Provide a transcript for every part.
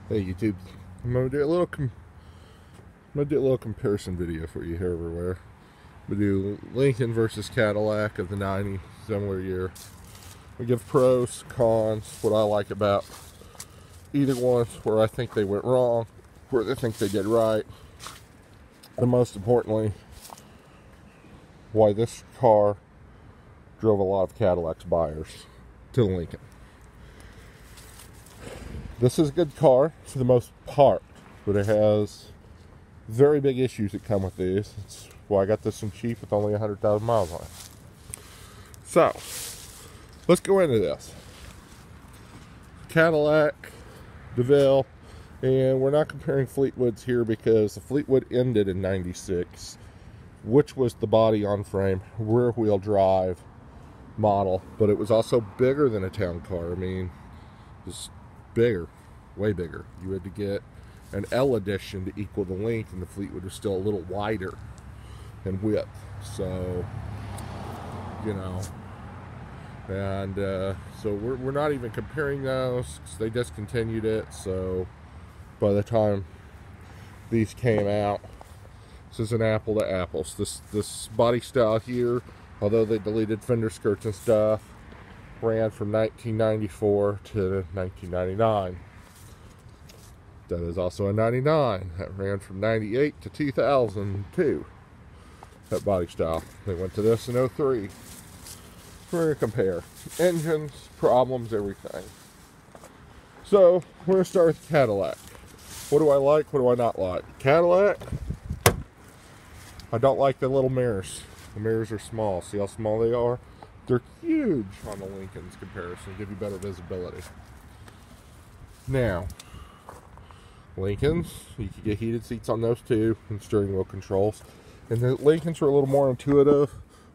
Hey YouTube, I'm gonna do a little comparison video for you here everywhere. We do Lincoln versus Cadillac of the '90s, similar year. We give pros, cons, what I like about either one, where I think they went wrong, where I think they did right, and most importantly, why this car drove a lot of Cadillac's buyers to the Lincoln. This is a good car for the most part, but it has very big issues that come with these. That's why I got this one cheap with only 100,000 miles on it. So, let's go into this. Cadillac, DeVille, and we're not comparing Fleetwoods here because the Fleetwood ended in '96, which was the body on frame, rear wheel drive model, but it was also bigger than a town car. I mean, it's bigger, way bigger. You had to get an L edition to equal the length, and the Fleetwood was still a little wider in width. So, you know, and so we're not even comparing those because they discontinued it. So by the time these came out, this is an apple to apples. This body style here, although they deleted fender skirts and stuff, ran from 1994 to 1999. That is also a 99. That ran from 98 to 2002. That body style. They went to this in 03. We're going to compare engines, problems, everything. So, we're going to start with Cadillac. What do I like? What do I not like? Cadillac, I don't like the little mirrors. The mirrors are small. See how small they are? They're huge on the Lincoln's comparison. Give you better visibility. Now, Lincolns, you can get heated seats on those too, and steering wheel controls. And the Lincolns are a little more intuitive.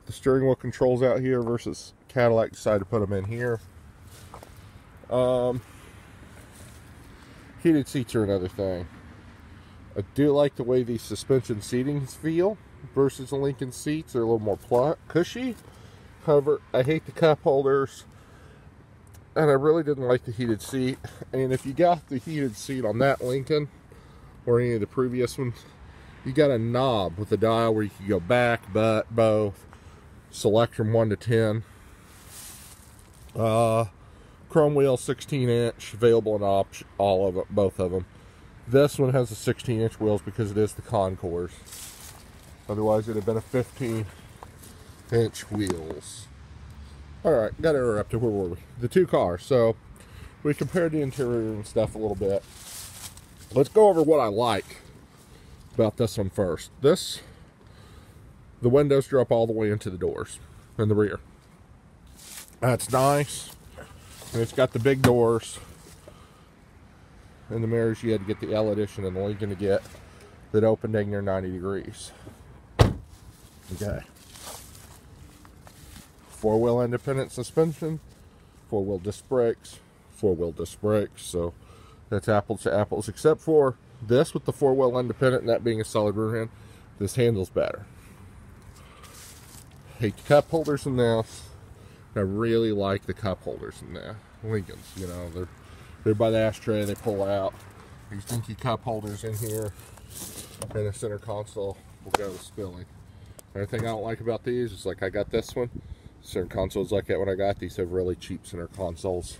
The steering wheel controls out here versus Cadillac decided to put them in here. Heated seats are another thing. I do like the way these suspension seatings feel versus the Lincoln seats. They're a little more cushy. However, I hate the cup holders, and I really didn't like the heated seat. And if you got the heated seat on that Lincoln or any of the previous ones, you got a knob with a dial where you can go back, butt, both, select from 1 to 10. Chrome wheel, 16-inch, available in all of it, both of them. This one has the 16-inch wheels because it is the Concours. Otherwise, it'd have been a 15-inch wheels. Alright, got interrupted. Where were we? The two cars. So, we compared the interior and stuff a little bit. Let's go over what I like about this one first. The windows drop all the way into the doors in the rear. That's nice. And it's got the big doors. And the mirrors, you had to get the L edition and the Lincoln to get that opened dang near 90 degrees. Okay. Four-wheel independent suspension, four-wheel disc brakes, four-wheel disc brakes. So that's apples to apples, except for this with the four-wheel independent and that being a solid rear end. This handles better. Hate the cup holders in this. I really like the cup holders in the Lincolns. You know, they're by the ashtray. They pull out. These dinky cup holders in here, and the center console will go to spilling. Everything I don't like about these is, like, I got this one. Center consoles like that when I got these have really cheap center consoles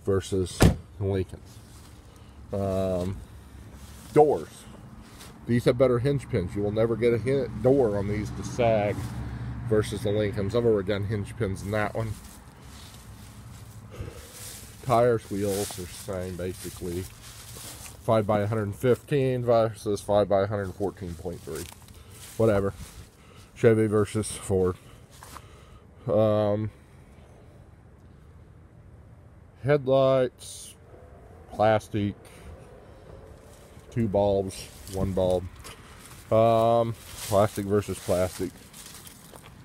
versus the Lincolns. Doors. These have better hinge pins. You will never get a door on these to sag versus the Lincolns. I've already done hinge pins in that one. Tires, wheels are the same basically. 5x115 versus 5x114.3. Whatever. Chevy versus Ford. Headlights, plastic, 2 bulbs, 1 bulb. Plastic versus plastic.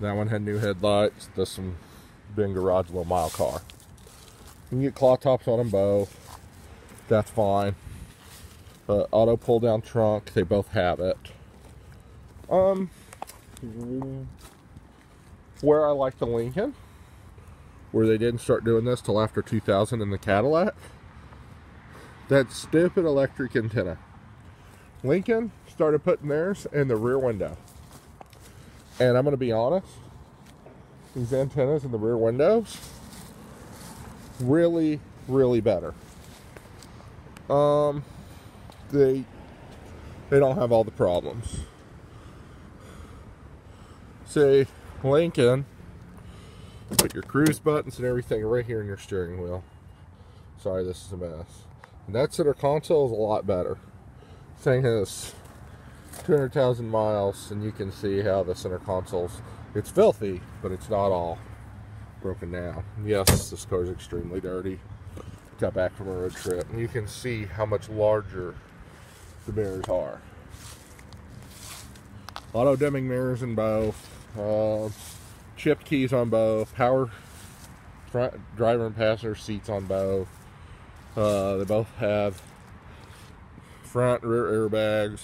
That one had new headlights. This one been garage, low mile car. You can get claw tops on them both. That's fine. Auto pull down trunk. They both have it. Where I like the Lincoln, where they didn't start doing this till after 2000 in the Cadillac, That stupid electric antenna. Lincoln started putting theirs in the rear window. And I'm going to be honest, these antennas in the rear windows, really, really better. They don't have all the problems. See, Lincoln, put your cruise buttons and everything right here in your steering wheel. Sorry, this is a mess. And that center console is a lot better. Thing has 200,000 miles, and you can see how the center console's, it's filthy, but it's not all broken down. Yes, this car is extremely dirty. Got back from a road trip, and you can see how much larger the mirrors are. Auto dimming mirrors in both, chipped keys on both, power front driver and passenger seats on both. They both have front and rear airbags.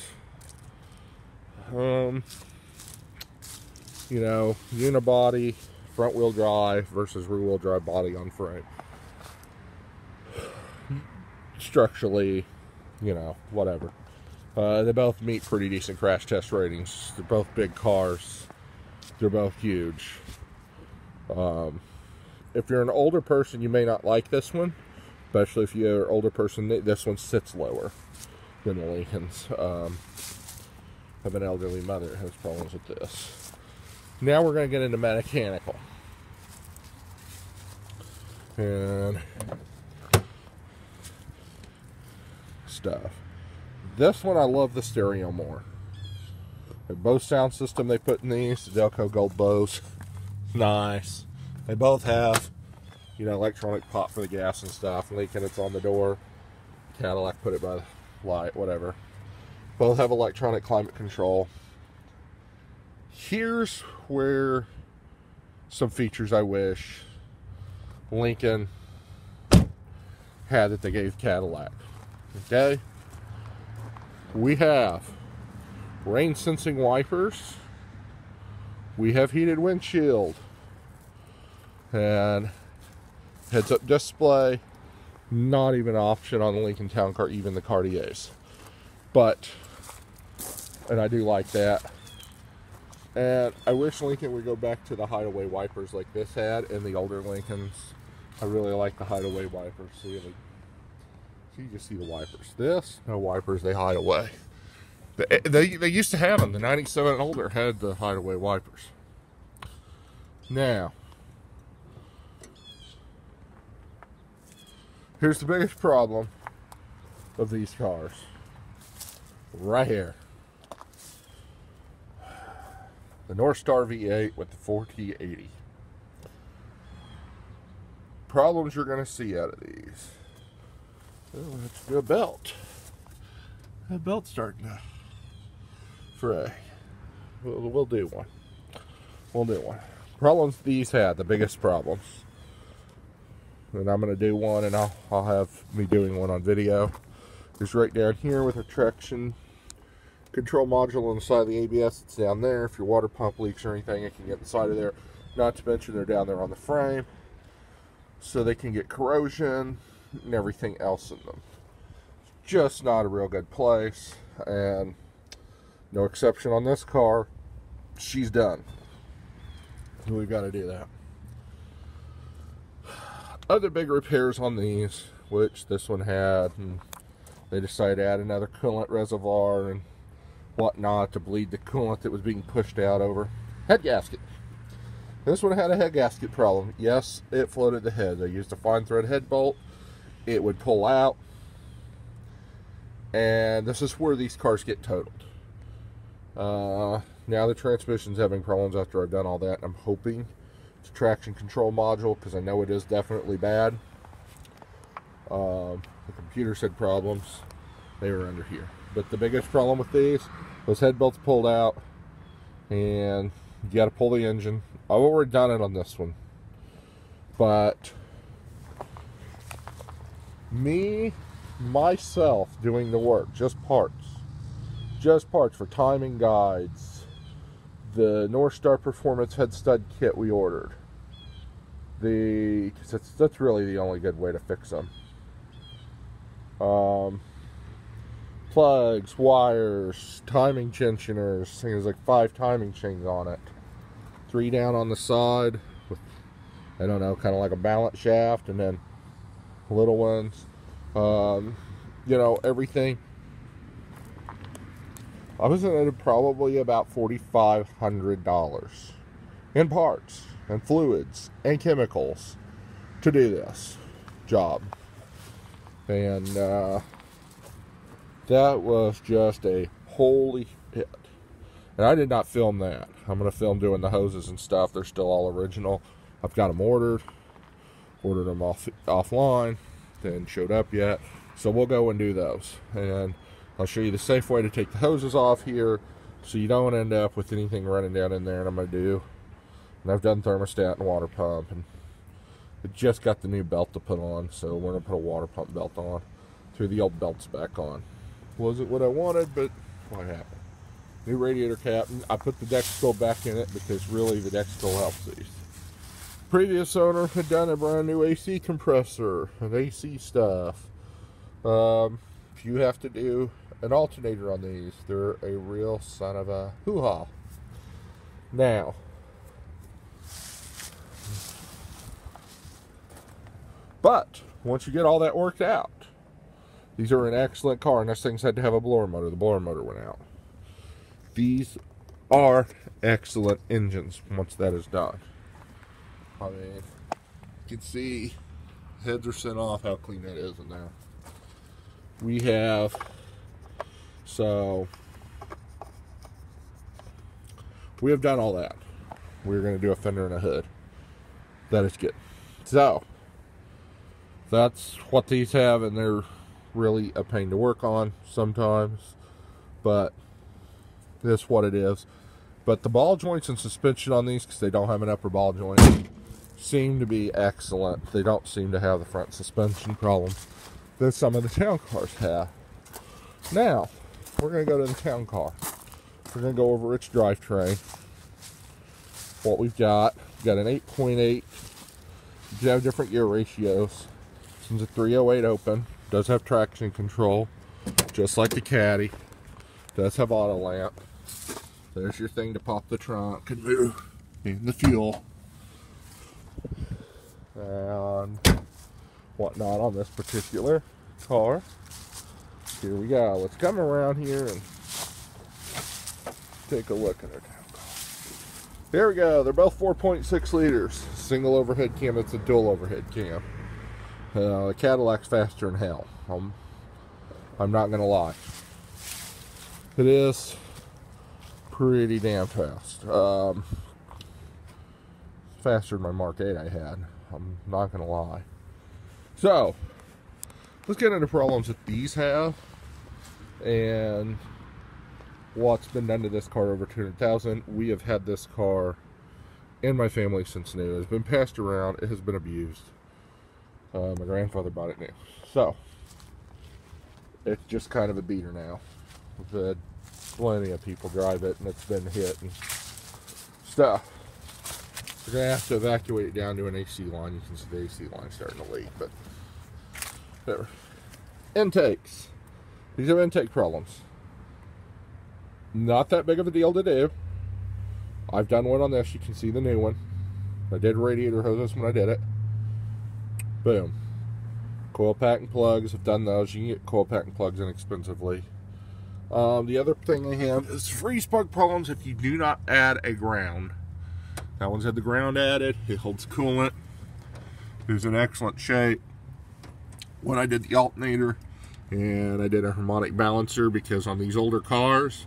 You know, unibody, front wheel drive versus rear wheel drive body on frame. Structurally, you know, whatever. They both meet pretty decent crash test ratings. They're both big cars. They're both huge. If you're an older person, you may not like this one. Especially if you're an older person, this one sits lower than the Lincolns. I have an elderly mother who has problems with this. Now we're going to get into mechanical. And stuff. This one, I love the stereo more. The Bose sound system they put in these, the Delco Gold Bose, nice. They both have, you know, electronic pop for the gas and stuff. Lincoln, it's on the door. Cadillac put it by the light, whatever. Both have electronic climate control. Here's where some features I wish Lincoln had that they gave Cadillac. Okay? We have rain sensing wipers. We have heated windshield. And heads-up display. Not even an option on the Lincoln Town Car, even the Cartiers. But, and I do like that. And I wish Lincoln would go back to the hideaway wipers like this had in the older Lincolns. I really like the hideaway wipers. See, you just see the wipers. This, no wipers, they hide away. They used to have them. The 97 and older had the hideaway wipers. Now, here's the biggest problem of these cars. Right here. The North Star V8 with the 4T80. Problems you're going to see out of these. Oh, let's do a belt. That belt's starting to fray. We'll do one. We'll do one. Problems these had, the biggest problems. And I'm going to do one, and I'll have me doing one on video. Is right down here with a traction control module on the side of the ABS. It's down there. If your water pump leaks or anything, it can get inside of there. Not to mention they're down there on the frame, so they can get corrosion and everything else in them. Just not a real good place, and no exception on this car. She's done. We've got to do that. Other big repairs on these, which this one had, and they decided to add another coolant reservoir and whatnot to bleed the coolant that was being pushed out over. Head gasket. This one had a head gasket problem. Yes, it floated the head. They used a fine thread head bolt. It would pull out. And this is where these cars get totaled. Now the transmission's having problems after I've done all that. I'm hoping it's a traction control module, because I know it is definitely bad. The computer said problems. They were under here. But the biggest problem with those head bolts pulled out, and you got to pull the engine. I've already done it on this one, but myself doing the work, just parts for timing guides, the North Star Performance head stud kit we ordered. Because that's really the only good way to fix them. Plugs, wires, timing tensioners. I think there's like 5 timing chains on it. 3 down on the side with, I don't know, kind of like a balance shaft, and then little ones. You know, everything. I was at probably about $4,500 in parts and fluids and chemicals to do this job. And that was just a holy hit. And I did not film that. I'm going to film doing the hoses and stuff. They're still all original. I've got them ordered them offline. They hadn't showed up yet. So we'll go and do those. And I'll show you the safe way to take the hoses off here so you don't end up with anything running down in there. And I'm going to do, and I've done thermostat and water pump, and I just got the new belt to put on, so we're going to put a water pump belt on. Threw the old belts back on. Wasn't what I wanted, but what happened? New radiator cap. I put the Dexco back in it because really the Dexco helps these. Previous owner had done a brand new AC compressor and AC stuff. If you have to do an alternator on these, they're a real son of a hoo-ha. Now, but once you get all that worked out, these are an excellent car, and this thing's had to have a blower motor. The blower motor went out. These are excellent engines once that is done. I mean, you can see heads are sent off how clean that is in there. We have, so we have done all that. We're going to do a fender and a hood. That is good. So that's what these have, and they're really a pain to work on sometimes, but that's what it is. But the ball joints and suspension on these, because they don't have an upper ball joint, seem to be excellent. They don't seem to have the front suspension problems that some of the town cars have. Now, we're going to go to the town car. We're going to go over its drivetrain. What we've got an 8.8. You have different gear ratios. This one's a 308 open. Does have traction control, just like the Caddy. Does have auto lamp. There's your thing to pop the trunk and move in the fuel and whatnot on this particular car. Here we go. Let's come around here and take a look at our town car. There we go. They're both 4.6 liters. Single overhead cam. It's a dual overhead cam. The Cadillac's faster than hell. I'm not gonna lie. It is pretty damn fast. Faster than my Mark 8 I had. I'm not gonna lie. So let's get into problems that these have and what's been done to this car over 200,000. We have had this car in my family since new. It's been passed around. It has been abused. My grandfather bought it new. So it's just kind of a beater now. We've had plenty of people drive it and it's been hit and stuff. We're going to have to evacuate it down to an AC line. You can see the AC line starting to leak, but whatever. Intakes. These are intake problems. Not that big of a deal to do. I've done one on this. You can see the new one. I did radiator hoses when I did it. Boom. Coil pack and plugs. I've done those. You can get coil pack and plugs inexpensively. The other thing I have is freeze plug problems if you do not add a ground. That one's had the ground added. It holds coolant. It's in excellent shape. When I did the alternator and I did a harmonic balancer, because on these older cars,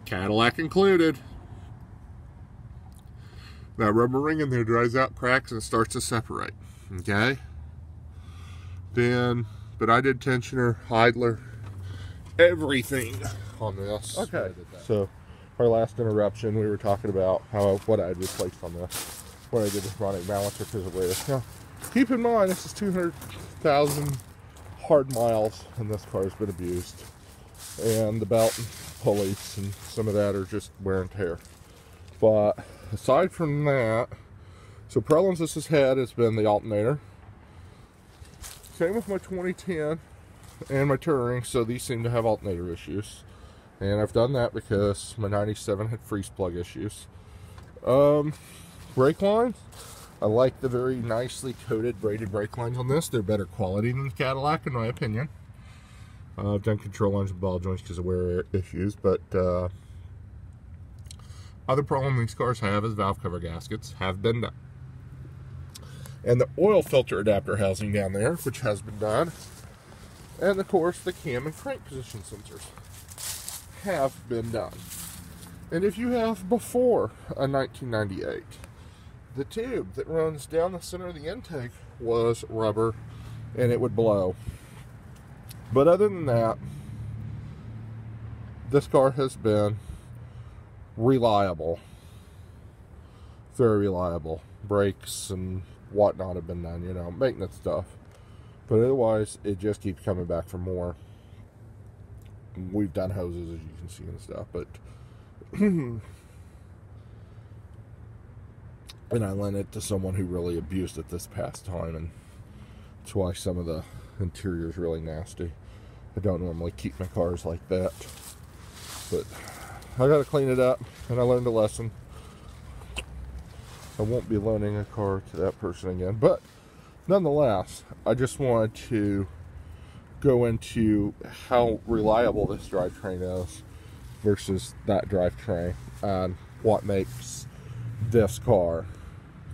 Cadillac included, that rubber ring in there dries out, cracks, and starts to separate. Okay? Then, but I did tensioner, idler, everything on this. Okay. So, our last interruption, we were talking about what I had replaced on this. What I did with harmonic balancer because of this. Now, keep in mind, this is 200,000 hard miles, and this car has been abused. And the belt and pulleys and some of that are just wear and tear. But aside from that, so problems this has had has been the alternator. Same with my 2010. and my touring, so these seem to have alternator issues. And I've done that because my 97 had freeze plug issues. Brake lines, I like the very nicely coated braided brake lines on this. They're better quality than the Cadillac in my opinion. I've done control lines and ball joints because of wear issues, but other problem these cars have is valve cover gaskets have been done. And the oil filter adapter housing down there, which has been done. And of course the cam and crank position sensors have been done. And if you have before a 1998, the tube that runs down the center of the intake was rubber and it would blow. But other than that, this car has been reliable. Very reliable. Brakes and whatnot have been done, you know, maintenance stuff. But otherwise, it just keeps coming back for more. We've done hoses, as you can see, and stuff, but and I lent it to someone who really abused it this past time, and that's why some of the interior is really nasty. I don't normally keep my cars like that, but I gotta clean it up, and I learned a lesson. I won't be loaning a car to that person again, but nonetheless, I just wanted to go into how reliable this drivetrain is versus that drivetrain and what makes this car.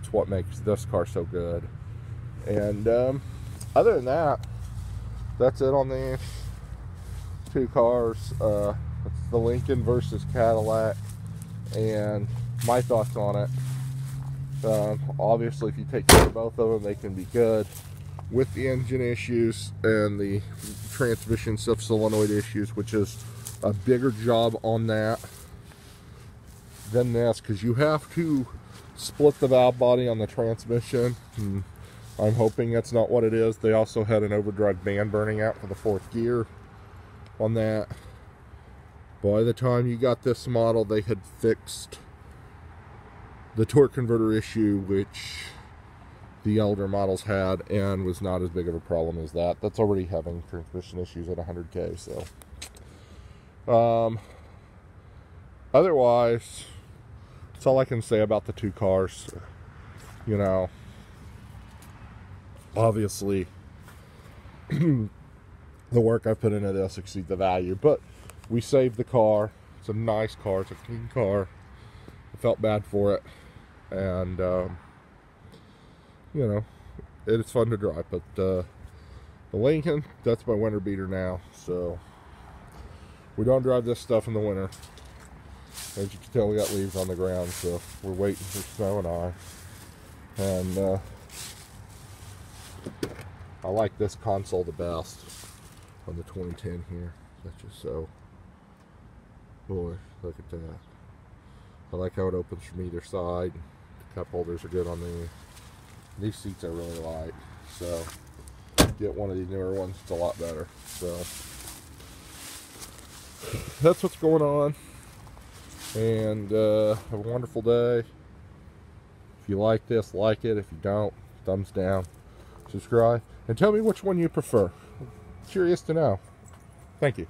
It's what makes this car so good. And other than that, that's it on these two cars. It's the Lincoln versus Cadillac, and my thoughts on it. Obviously, if you take care of both of them, they can be good. With the engine issues and the transmission stuff, solenoid issues, which is a bigger job on that than this, because you have to split the valve body on the transmission. And I'm hoping that's not what it is. They also had an overdrive band burning out for the 4th gear on that. By the time you got this model, they had fixed the torque converter issue, which the older models had, and was not as big of a problem as that. That's already having transmission issues at 100K, so. Otherwise, that's all I can say about the two cars. You know, obviously, the work I put into this exceeds the value, but we saved the car. It's a nice car. It's a clean car. I felt bad for it, and you know, it's fun to drive. But the Lincoln, that's my winter beater now, so we don't drive this stuff in the winter. As you can tell, we got leaves on the ground, so we're waiting for snow and ice. And I like this console the best on the 2010 here. That's just so, boy, look at that. I like how it opens from either side. The cup holders are good on these seats I really like. So get one of these newer ones, it's a lot better. So that's what's going on. And have a wonderful day. If you like this, like it. If you don't, thumbs down. Subscribe. And tell me which one you prefer. I'm curious to know. Thank you.